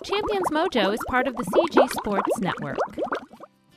Champions Mojo is part of the CG Sports Network.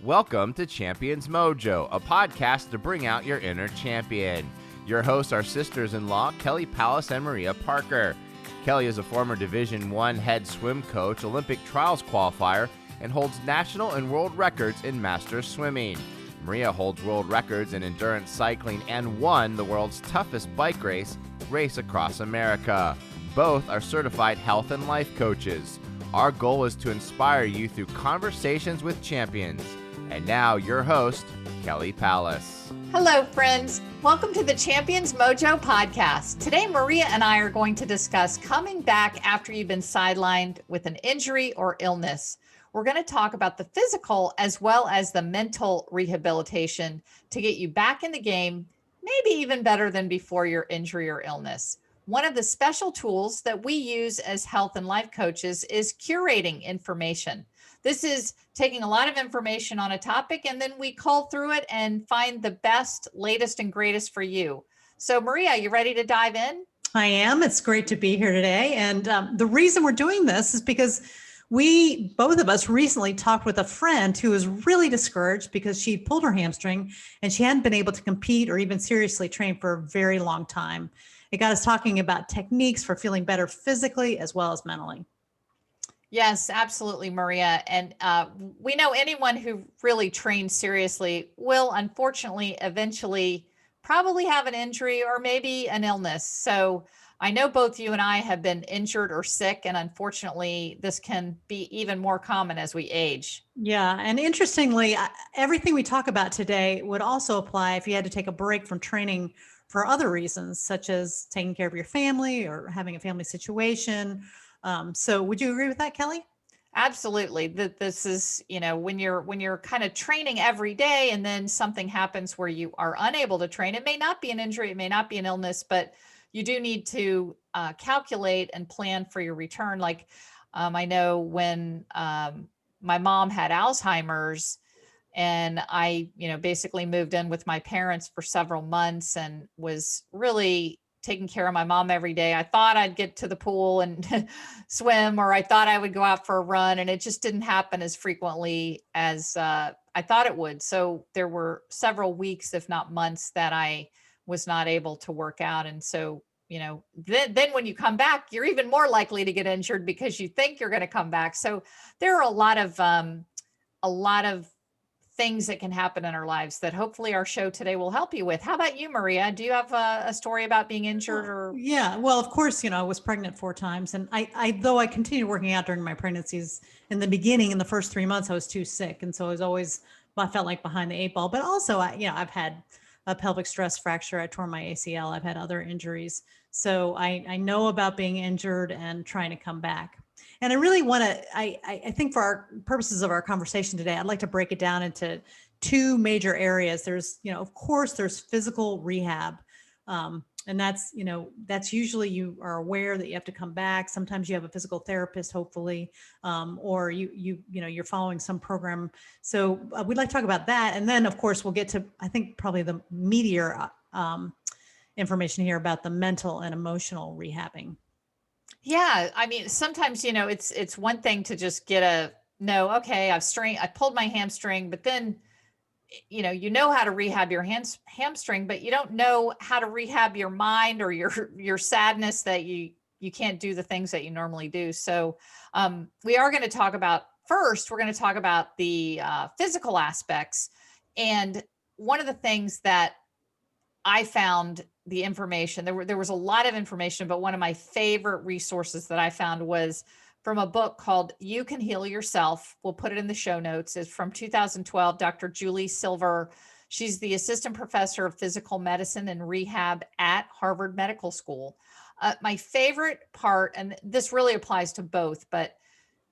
Welcome to Champions Mojo, a podcast to bring out your inner champion. Your hosts are sisters-in-law Kelly Pallas and Maria Parker. Kelly is a former Division I head swim coach, Olympic trials qualifier, and holds national and world records in masters swimming. Maria holds world records in endurance cycling and won the world's toughest bike race, Race Across America. Both are certified health and life coaches. Our goal is to inspire you through conversations with champions. And now, your host, Kelly Pallas. Hello, friends. Welcome to the Champions Mojo podcast. Today, Maria and I are going to discuss coming back after you've been sidelined with an injury or illness. We're going to talk about the physical as well as the mental rehabilitation to get you back in the game, maybe even better than before your injury or illness. One of the special tools that we use as health and life coaches is curating information. This is taking a lot of information on a topic, and then we cull through it and find the best, latest, and greatest for you. So, Maria, you ready to dive in? I am. It's great to be here today. And the reason we're doing this is because both of us recently talked with a friend who was really discouraged because she pulled her hamstring and she hadn't been able to compete or even seriously train for a very long time. It got us talking about techniques for feeling better physically as well as mentally. Yes, absolutely, Maria. And we know anyone who really trains seriously will, unfortunately, eventually probably have an injury or maybe an illness. So I know both you and I have been injured or sick, and unfortunately, this can be even more common as we age. Yeah. And interestingly, everything we talk about today would also apply if you had to take a break from training for other reasons, such as taking care of your family or having a family situation. So would you agree with that, Kelly? Absolutely. This is, when you're kind of training every day and then something happens where you are unable to train, it may not be an injury, it may not be an illness, but you do need to calculate and plan for your return. Like I know when my mom had Alzheimer's, and I, basically moved in with my parents for several months and was really taking care of my mom every day. I thought I'd get to the pool and swim, or I thought I would go out for a run, and it just didn't happen as frequently as I thought it would. So there were several weeks, if not months, that I was not able to work out. And so, then when you come back, you're even more likely to get injured because you think you're going to come back. So there are a lot of things that can happen in our lives that hopefully our show today will help you with. How about you, Maria? Do you have a story about being injured or? Yeah, well, of course, I was pregnant 4 times, and though I continued working out during my pregnancies, in the beginning, in the first 3 months, I was too sick. And so I felt like behind the 8 ball, but also I've had a pelvic stress fracture. I tore my ACL. I've had other injuries. So I know about being injured and trying to come back. And I really want to, I think for our purposes of our conversation today, I'd like to break it down into 2 major areas. There's, of course, there's physical rehab. And that's usually you are aware that you have to come back. Sometimes you have a physical therapist, hopefully, or you're following some program. So we'd like to talk about that. And then, of course, we'll get to, I think, probably the meatier information here about the mental and emotional rehabbing. Yeah. I mean, sometimes, it's one thing to just okay, I pulled my hamstring, but then, you know how to rehab your hamstring, but you don't know how to rehab your mind or your sadness that you can't do the things that you normally do. So we are going to talk about, first, we're going to talk about the physical aspects. And one of the things that I found the information, there was a lot of information, but one of my favorite resources that I found was from a book called You Can Heal Yourself. We'll put it in the show notes. It's from 2012, Dr. Julie Silver. She's the assistant professor of physical medicine and rehab at Harvard Medical School. My favorite part, and this really applies to both, but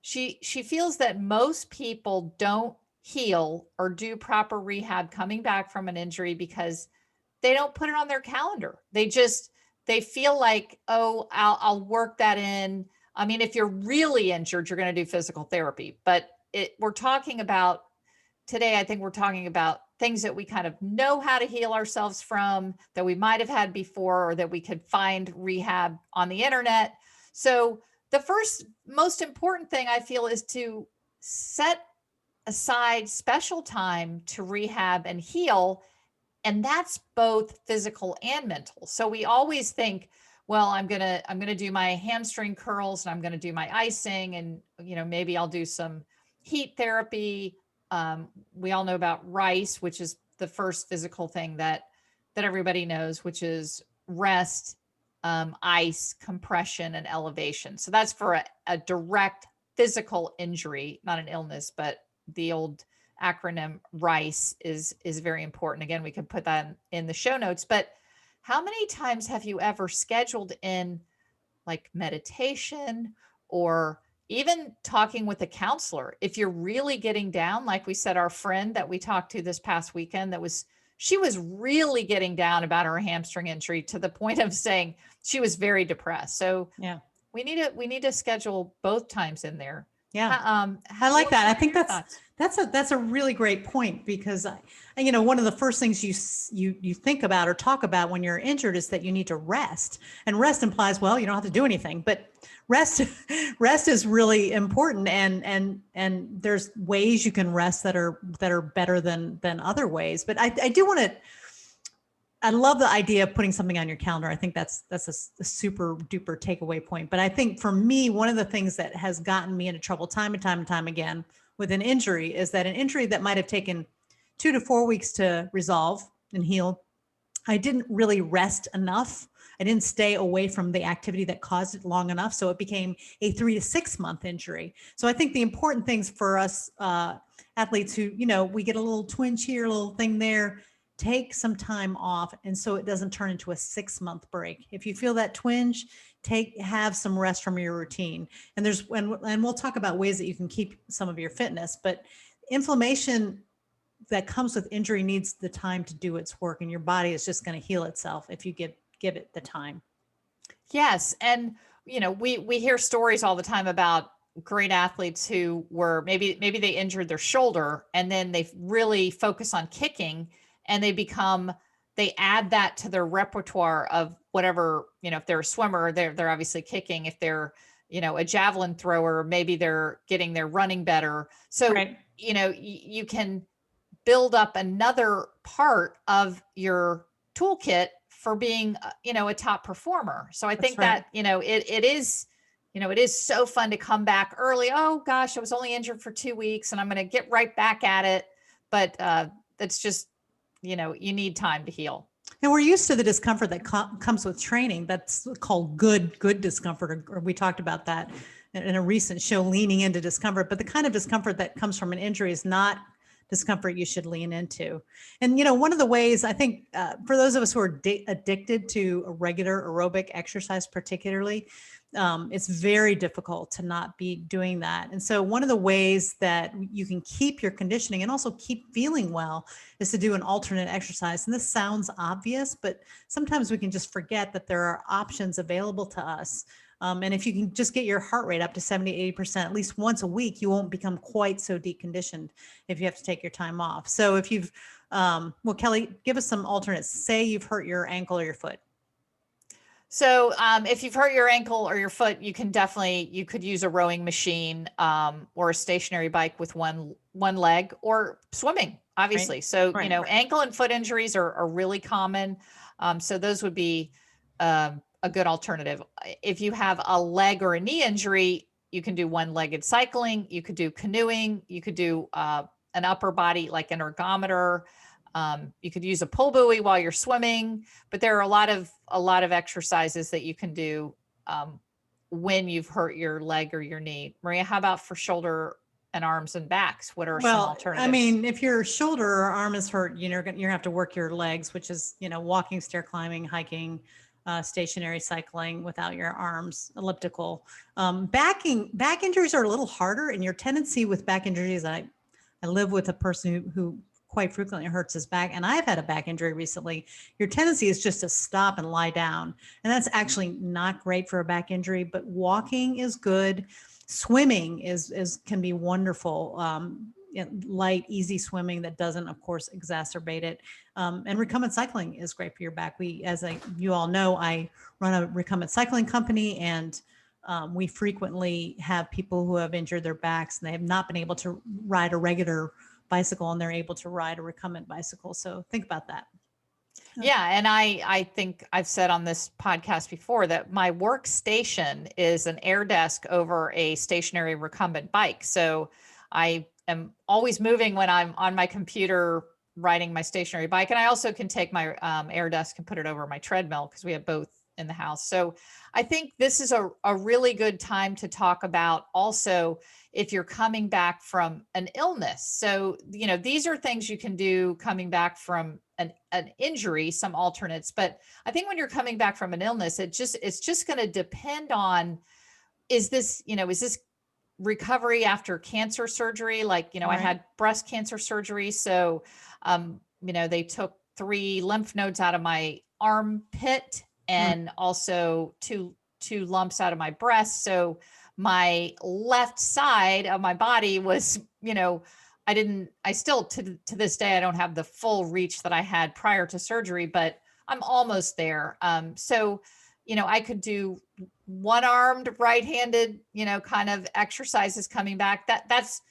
she feels that most people don't heal or do proper rehab coming back from an injury because they don't put it on their calendar. They feel like, oh, I'll work that in. I mean, if you're really injured, you're going to do physical therapy, but we're talking about today, I think we're talking about things that we kind of know how to heal ourselves from, that we might have had before, or that we could find rehab on the internet. So the first most important thing I feel is to set aside special time to rehab and heal. And that's both physical and mental. So we always think, well, I'm going to do my hamstring curls and I'm going to do my icing and maybe I'll do some heat therapy. We all know about RICE, which is the first physical thing that everybody knows, which is rest, ice, compression, and elevation. So that's for a direct physical injury, not an illness, but the old acronym RICE is very important. Again, we can put that in the show notes. But how many times have you ever scheduled in like meditation or even talking with a counselor? If you're really getting down, like we said, our friend that we talked to this past weekend, she was really getting down about her hamstring injury to the point of saying she was very depressed. So Yeah. we need to schedule both times in there. Yeah. I like that. I think your that's a really great point, because one of the first things you think about or talk about when you're injured is that you need to rest, and rest implies, well, you don't have to do anything, but rest is really important, and there's ways you can rest that are better than other ways. But I do want to, I love the idea of putting something on your calendar. I think that's a super duper takeaway point. But I think for me, one of the things that has gotten me into trouble time and time and time again with an injury is that an injury that might have taken 2 to 4 weeks to resolve and heal, I didn't really rest enough. I didn't stay away from the activity that caused it long enough. So it became a 3 to 6 month injury. So I think the important things for us athletes who, we get a little twinge here, a little thing there, take some time off. And so it doesn't turn into a 6 month break. If you feel that twinge, have some rest from your routine. And and we'll talk about ways that you can keep some of your fitness, but inflammation that comes with injury needs the time to do its work, and your body is just going to heal itself if you give it the time. Yes. And, we hear stories all the time about great athletes who were maybe they injured their shoulder and then they really focus on kicking, and they add that to their repertoire of whatever, if they're a swimmer, they're obviously kicking. If they're, a javelin thrower, maybe they're getting their running better. So, right. You can build up another part of your toolkit for being, a top performer. So I think that, it is so fun to come back early. Oh gosh, I was only injured for 2 weeks and I'm going to get right back at it. But that's just, you need time to heal. And we're used to the discomfort that comes with training. That's called good discomfort. Or we talked about that in a recent show, leaning into discomfort. But the kind of discomfort that comes from an injury is not discomfort you should lean into. And, one of the ways I think for those of us who are addicted to a regular aerobic exercise, particularly, it's very difficult to not be doing that. And so one of the ways that you can keep your conditioning and also keep feeling well is to do an alternate exercise. And this sounds obvious, but sometimes we can just forget that there are options available to us. And if you can just get your heart rate up to 70, 80%, at least once a week, you won't become quite so deconditioned if you have to take your time off. So if you've, Kelly, give us some alternates. Say you've hurt your ankle or your foot. So if you've hurt your ankle or your foot, you could use a rowing machine or a stationary bike with one leg, or swimming, obviously. Right. So, right. Ankle and foot injuries are really common. So those would be a good alternative. If you have a leg or a knee injury, you can do one-legged cycling. You could do canoeing. You could do an upper body, like an ergometer. You could use a pull buoy while you're swimming, but there are a lot of exercises that you can do when you've hurt your leg or your knee. Maria, how about for shoulder and arms and backs? What are some alternatives? I mean, if your shoulder or arm is hurt, you're going to have to work your legs, which is, walking, stair climbing, hiking, stationary cycling without your arms, elliptical. Back injuries are a little harder, and your tendency with back injuries, I live with a person who quite frequently hurts his back, and I've had a back injury recently. Your tendency is just to stop and lie down, and that's actually not great for a back injury. But walking is good. Swimming can be wonderful. Light, easy swimming that doesn't, of course, exacerbate it. And recumbent cycling is great for your back. You all know, I run a recumbent cycling company, and We frequently have people who have injured their backs and they have not been able to ride a regular bicycle and they're able to ride a recumbent bicycle. So think about that. Yeah. And I think I've said on this podcast before that my workstation is an air desk over a stationary recumbent bike. So I am always moving when I'm on my computer riding my stationary bike. And I also can take my air desk and put it over my treadmill because we have both in the house. So I think this is a really good time to talk about also if you're coming back from an illness. So, these are things you can do coming back from an injury, some alternates. But I think when you're coming back from an illness, it's just going to depend on, is this recovery after cancer surgery? Like, I Right. had breast cancer surgery. So, they took 3 lymph nodes out of my armpit and also two lumps out of my breast. So my left side of my body was, I still to this day, I don't have the full reach that I had prior to surgery, but I'm almost there. So, I could do one-armed, right-handed, kind of exercises coming back. That's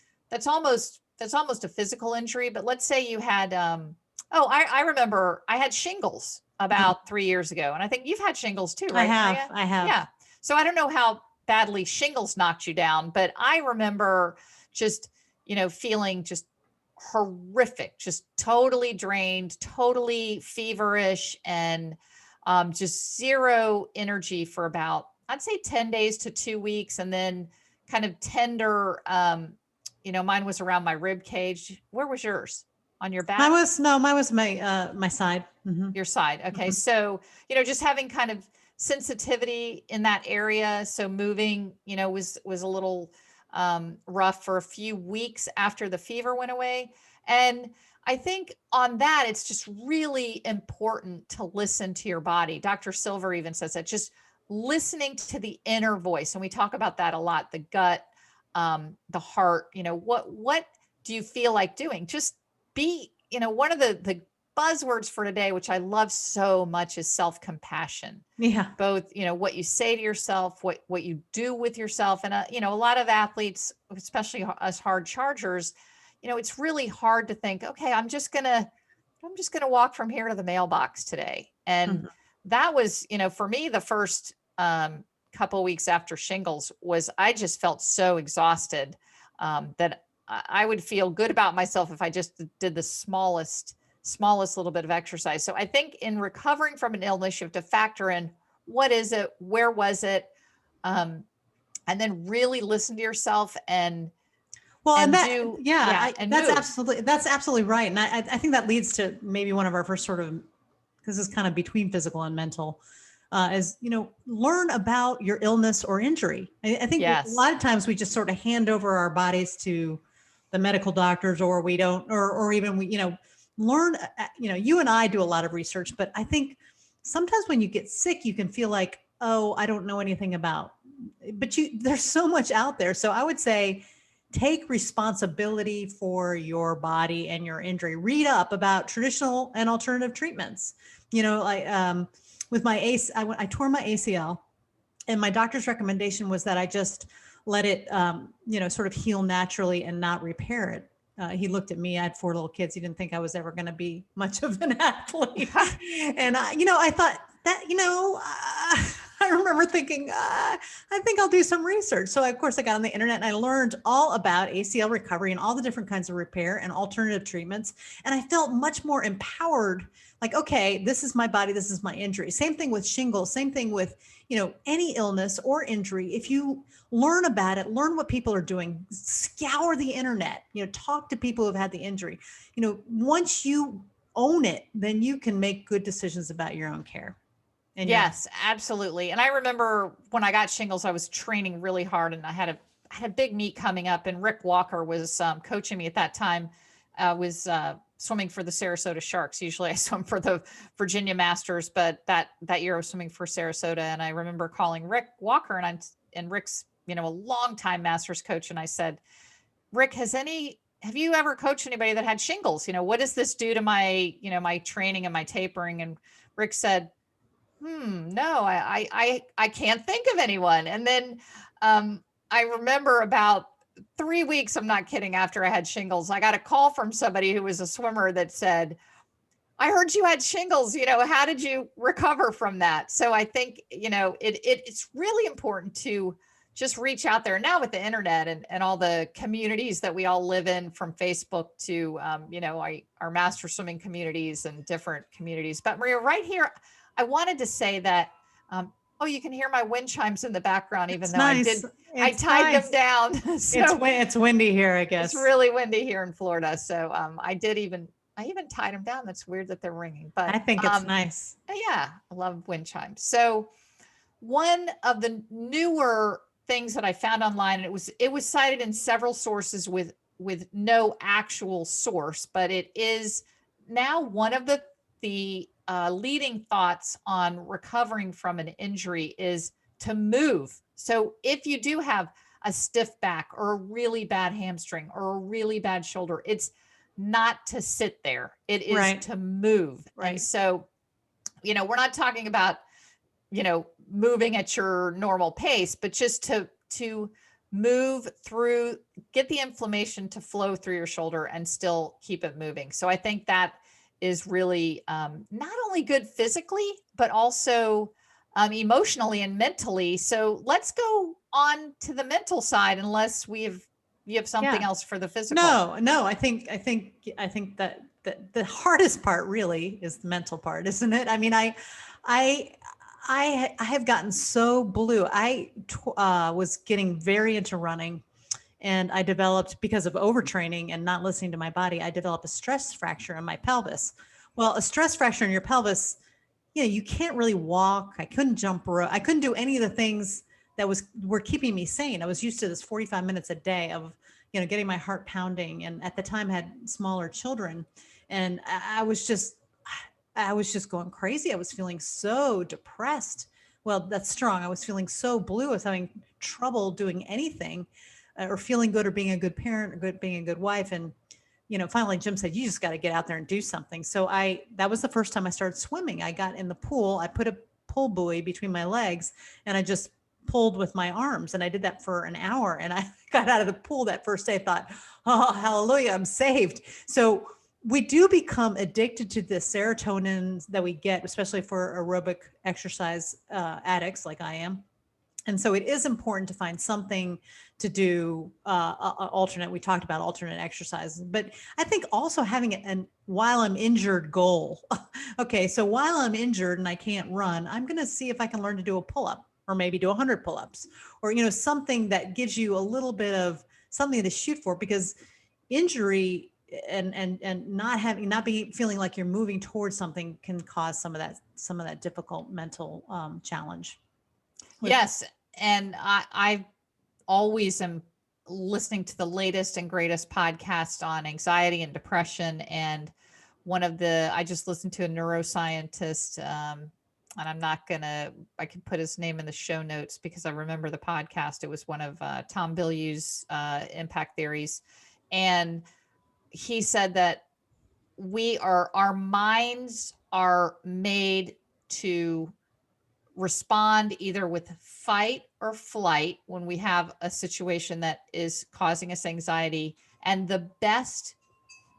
almost a physical injury. But let's say you had, I remember I had shingles about 3 years ago, and I think you've had shingles too, right, Maria? I have. Yeah. So I don't know how badly shingles knocked you down, but I remember just, feeling just horrific, just totally drained, totally feverish, and just zero energy for about, I'd say 10 days to 2 weeks. And then kind of tender, mine was around my rib cage. Where was yours? On your back? Mine was my side. Mhm. Your side. Okay. Mhm. So, just having kind of sensitivity in that area. So moving, was a little rough for a few weeks after the fever went away. And I think on that, it's just really important to listen to your body. Dr. Silver even says that, just listening to the inner voice. And we talk about that a lot, the gut, the heart, what do you feel like doing? Just be, one of the buzzwords for today, which I love so much, is self-compassion. Yeah. Both, what you say to yourself, what you do with yourself. And, a lot of athletes, especially us hard chargers, it's really hard to think, okay, I'm just going to walk from here to the mailbox today. And Mhm. that was, for me, the first couple of weeks after shingles was, I just felt so exhausted that I would feel good about myself if I just did the smallest little bit of exercise. So I think in recovering from an illness, you have to factor in, what is it? Where was it? And then really listen to yourself and Well, and that, do, yeah, and that's move. absolutely right. And I think that leads to maybe one of our first sort of, because it's kind of between physical and mental, is, learn about your illness or injury. I think a Yes. lot of times we just sort of hand over our bodies to the medical doctors, or we don't, or even we, learn, you and I do a lot of research, but I think sometimes when you get sick, you can feel like, oh, I don't know anything about, but there's so much out there. So I would say, take responsibility for your body and your injury. Read up about traditional and alternative treatments. With my I tore my ACL, and my doctor's recommendation was that I just let it, sort of heal naturally and not repair it. He looked at me. I had 4 little kids. He didn't think I was ever going to be much of an athlete. And I thought that, I remember thinking, I think I'll do some research. So of course I got on the internet and I learned all about ACL recovery and all the different kinds of repair and alternative treatments. And I felt much more empowered. Like, okay, this is my body. This is my injury. Same thing with shingles. Same thing with, any illness or injury. If you learn about it, learn what people are doing, scour the internet, talk to people who've had the injury. Once you own it, then you can make good decisions about your own care. And yes, absolutely. And I remember when I got shingles, I was training really hard, and I had a big meet coming up, and Rick Walker was coaching me at that time. Was swimming for the Sarasota Sharks. Usually I swim for the Virginia Masters, but that year I was swimming for Sarasota. And I remember calling Rick Walker, and Rick's, a longtime Masters coach. And I said, Rick, have you ever coached anybody that had shingles? What does this do to my, my training and my tapering? And Rick said, No, I can't think of anyone. And then I remember about 3 weeks, I'm not kidding, after I had shingles, I got a call from somebody who was a swimmer that said, I heard you had shingles, how did you recover from that? So I think, it's really important to just reach out there now with the internet and all the communities that we all live in, from Facebook to, our master swimming communities and different communities. But Maria, right here, I wanted to say that, oh, you can hear my wind chimes in the background, even It's though nice. I It's tied them nice. down. So It's windy here, I it's guess. really windy here in Florida. So I even tied them down. That's weird that they're ringing, but I think it's nice. yeah, I love wind chimes. So one of the newer things that I found online, and it was cited in several sources with no actual source, but it is now one of the leading thoughts on recovering from an injury is to move. So if you do have a stiff back or a really bad hamstring or a really bad shoulder, it's not to sit there. It is Right. to move. And Right. so, we're not talking about, moving at your normal pace, but just to move through, get the inflammation to flow through your shoulder and still keep it moving. So I think that is really not only good physically, but also emotionally and mentally. So let's go on to the mental side, unless you have something Yeah. else for the physical. No, I think that the hardest part really is the mental part, isn't it? I mean, I, I have gotten so blue. I was getting very into running, and I developed, because of overtraining and not listening to my body, I developed a stress fracture in my pelvis. Well, a stress fracture in your pelvis, you can't really walk. I couldn't jump rope. I couldn't do any of the things that were keeping me sane. I was used to this 45 minutes a day of, getting my heart pounding. And at the time had smaller children. And I was just going crazy. I was feeling so depressed. Well, that's strong. I was feeling so blue. I was having trouble doing anything, or feeling good, or being a good parent, or being a good wife. And finally Jim said, you just got to get out there and do something. So that was the first time I started swimming. I got in the pool. I put a pull buoy between my legs, and I just pulled with my arms. And I did that for an hour. And I got out of the pool that first day, thought, oh, hallelujah, I'm saved. So we do become addicted to the serotonin that we get, especially for aerobic exercise addicts like I am. And so it is important to find something to do, alternate. We talked about alternate exercises, but I think also having an while I'm injured goal. Okay, so while I'm injured and I can't run, I'm going to see if I can learn to do a pull-up, or maybe do 100 pull-ups, or something that gives you a little bit of something to shoot for, because injury and not feeling like you're moving towards something can cause some of that difficult mental challenge. Yes. And I always am listening to the latest and greatest podcast on anxiety and depression. And I just listened to a neuroscientist, and I can put his name in the show notes because I remember the podcast. It was one of Tom Bilyeu's impact theories. And he said that our minds are made to respond either with fight or flight when we have a situation that is causing us anxiety. And the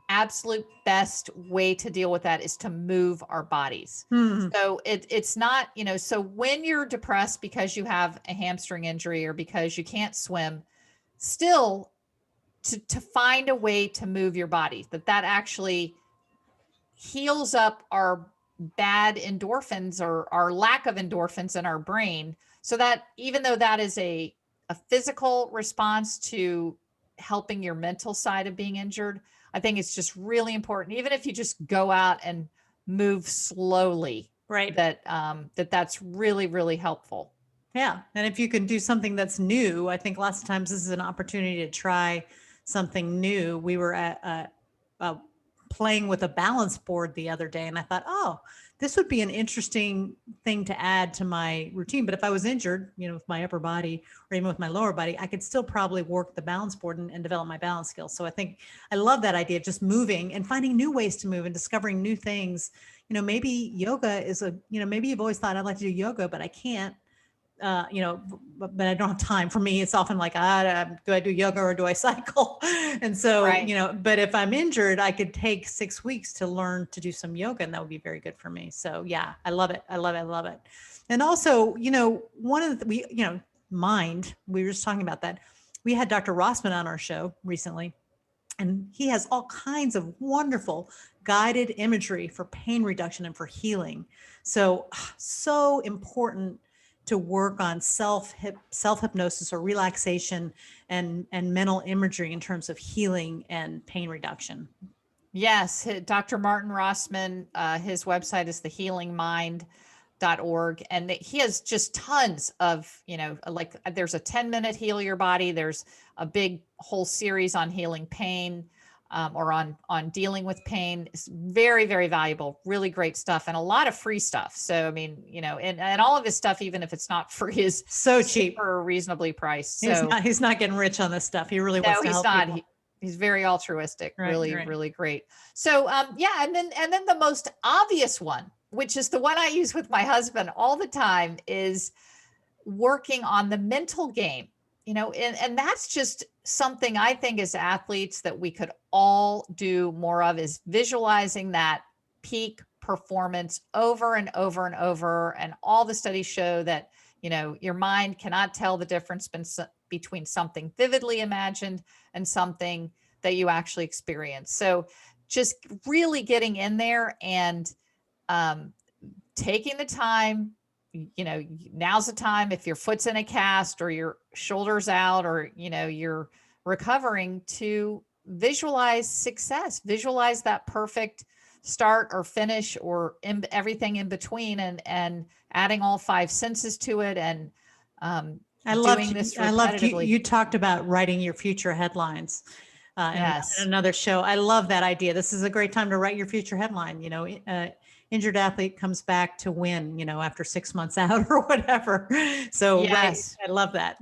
absolute best way to deal with that is to move our bodies. So it's not, so when you're depressed because you have a hamstring injury or because you can't swim, still to find a way to move your body, that actually heals up our bad endorphins or our lack of endorphins in our brain, so that even though that is a physical response to helping your mental side of being injured, I think it's just really important, even if you just go out and move slowly, Right. That's really, really helpful. Yeah. And if you can do something that's new, I think lots of times this is an opportunity to try something new. We were at playing with a balance board the other day, and I thought, oh, this would be an interesting thing to add to my routine. But if I was injured, with my upper body or even with my lower body, I could still probably work the balance board and develop my balance skills. So I think I love that idea of just moving and finding new ways to move and discovering new things. Maybe yoga is maybe you've always thought I'd like to do yoga, but I can't. But I don't have time. For me, it's often like, do I do yoga or do I cycle? And so, Right. but if I'm injured, I could take 6 weeks to learn to do some yoga, and that would be very good for me. So yeah, I love it. I love it. I love it. And also, one of the, mind, we were just talking about that. We had Dr. Rossman on our show recently, and he has all kinds of wonderful guided imagery for pain reduction and for healing. So important to work on self hypnosis or relaxation and mental imagery in terms of healing and pain reduction. Yes, Dr. Martin Rossman, his website is the Healingmindorg, and he has just tons of, like there's a 10-minute Heal Your Body. There's a big whole series on healing pain, or on dealing with pain. It's very, very valuable, really great stuff, and a lot of free stuff. So, I mean, and all of his stuff, even if it's not free, is so cheap or reasonably priced. So he's not getting rich on this stuff. He really wants to help people. He's very altruistic, Right, really, right. really great. So, and then the most obvious one, which is the one I use with my husband all the time, is working on the mental game, and that's just something I think as athletes that we could all do more of, is visualizing that peak performance over and over and over. And all the studies show that, your mind cannot tell the difference between something vividly imagined and something that you actually experience. So just really getting in there and taking the time, now's the time. If your foot's in a cast or your shoulder's out, or, you're recovering, to visualize success, visualize that perfect start or finish, or everything in between, and adding all 5 senses to it. And I loved you talked about writing your future headlines. Yes. In another show. I love that idea. This is a great time to write your future headline. Injured athlete comes back to win, after 6 months out or whatever. So yes. Right, I love that.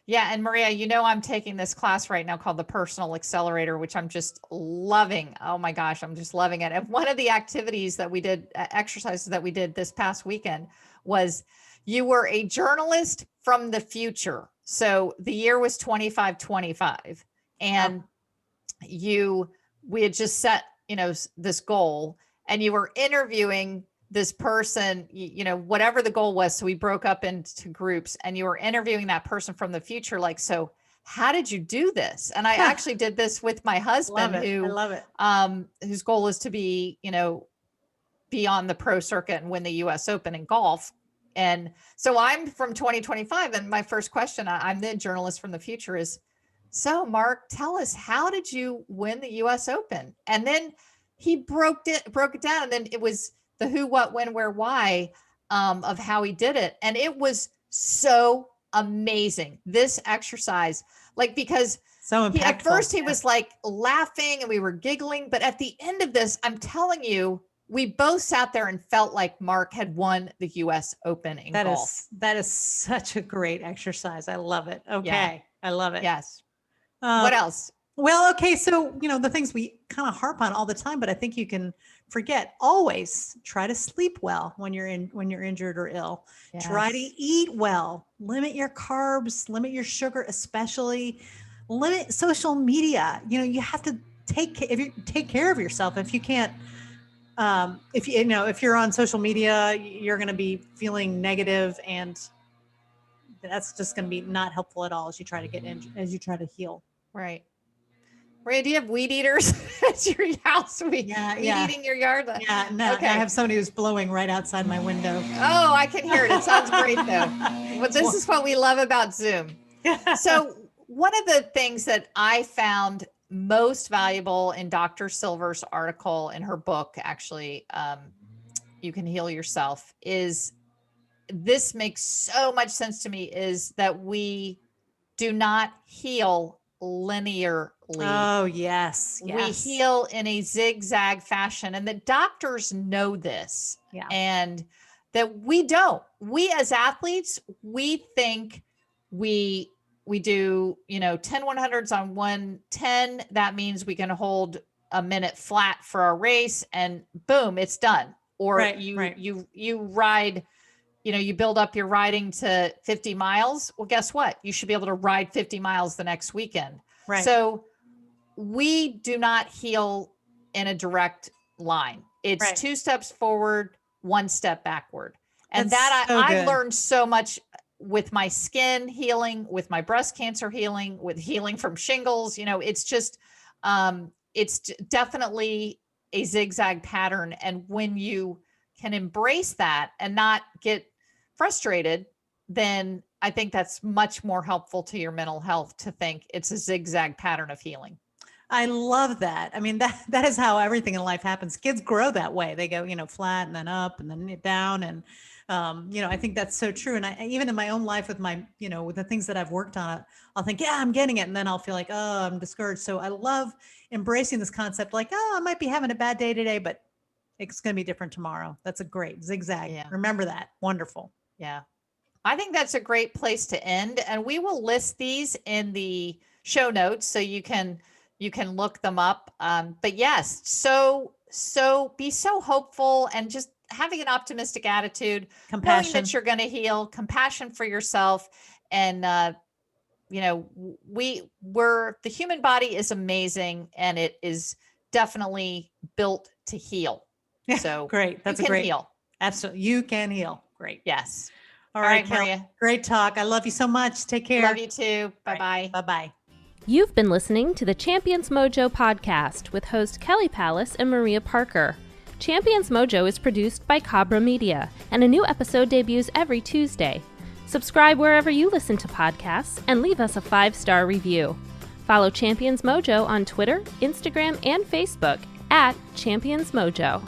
Yeah. And Maria, I'm taking this class right now called the Personal Accelerator, which I'm just loving. Oh my gosh, I'm just loving it. And one of the activities that we did, exercises that we did this past weekend, was you were a journalist from the future. So the year was 2525, and we had just set, this goal, and you were interviewing this person, whatever the goal was. So we broke up into groups, and you were interviewing that person from the future. Like, so how did you do this? And I actually did this with my husband, I love it. Whose goal is to be, be on the pro circuit and win the US Open in golf. And so I'm from 2025. And my first question, I'm the journalist from the future, is, so Mark, tell us, how did you win the US Open? And then he broke it down. And then it was the who, what, when, where, why, of how he did it. And it was so amazing, this exercise, because so impactful. At first he was like laughing and we were giggling, but at the end of this, I'm telling you, we both sat there and felt like Mark had won the US Open in golf. That is such a great exercise. I love it. Okay. Yeah. I love it. Yes. What else? Well, okay. So, the things we kind of harp on all the time, but I think you can forget, always try to sleep well when you're injured or ill. Yes. Try to eat well, limit your carbs, limit your sugar, especially limit social media. You have to take care of yourself. If you can't, if you're on social media, you're going to be feeling negative, and that's just going to be not helpful at all as you try to heal. Right. Maria, do you have weed eaters at your house? Weed eating your yard? Yeah, no. Okay. I have somebody who's blowing right outside my window. Oh, I can hear it. It sounds great though. Well, this is what we love about Zoom. So one of the things that I found most valuable in Dr. Silver's article in her book, actually, You Can Heal Yourself, is, this makes so much sense to me, is that we do not heal linearly. Oh, yes. We Yes. heal in a zigzag fashion, and the doctors know this. Yeah. And that we don't. We as athletes, we think we do, 10 100s on 110. That means we can hold a minute flat for our race, and boom, it's done. Or Right, you right. you ride, you build up your riding to 50 miles. Well, guess what? You should be able to ride 50 miles the next weekend. Right. So we do not heal in a direct line. It's Right. 2 steps forward, 1 step backward. And That's that so I've good. learned so much with my skin healing, with my breast cancer healing, with healing from shingles. It's just, it's definitely a zigzag pattern. And when you can embrace that and not get frustrated, then I think that's much more helpful to your mental health to think it's a zigzag pattern of healing. I love that. I mean, that is how everything in life happens. Kids grow that way. They go, flat and then up and then down. And, I think that's so true. And even in my own life with my, with the things that I've worked on, I'll think, yeah, I'm getting it. And then I'll feel like, oh, I'm discouraged. So I love embracing this concept, like, oh, I might be having a bad day today, but it's going to be different tomorrow. That's a great zigzag. Yeah. Remember that. Wonderful. Yeah. I think that's a great place to end. And we will list these in the show notes so you can look them up. But yes, so be so hopeful and just having an optimistic attitude, knowing that you're going to heal, compassion for yourself. And, the human body is amazing, and it is definitely built to heal. Yeah, So great. That's you a great heal. Absolutely. You can heal. Great. Yes. All right, Maria. Kelly. Great talk. I love you so much. Take care. Love you too. Bye-bye. Right. Bye-bye. You've been listening to the Champions Mojo podcast with host Kelly Palace and Maria Parker. Champions Mojo is produced by Cabra Media, and a new episode debuts every Tuesday. Subscribe wherever you listen to podcasts and leave us a 5-star review. Follow Champions Mojo on Twitter, Instagram, and Facebook @Champions Mojo.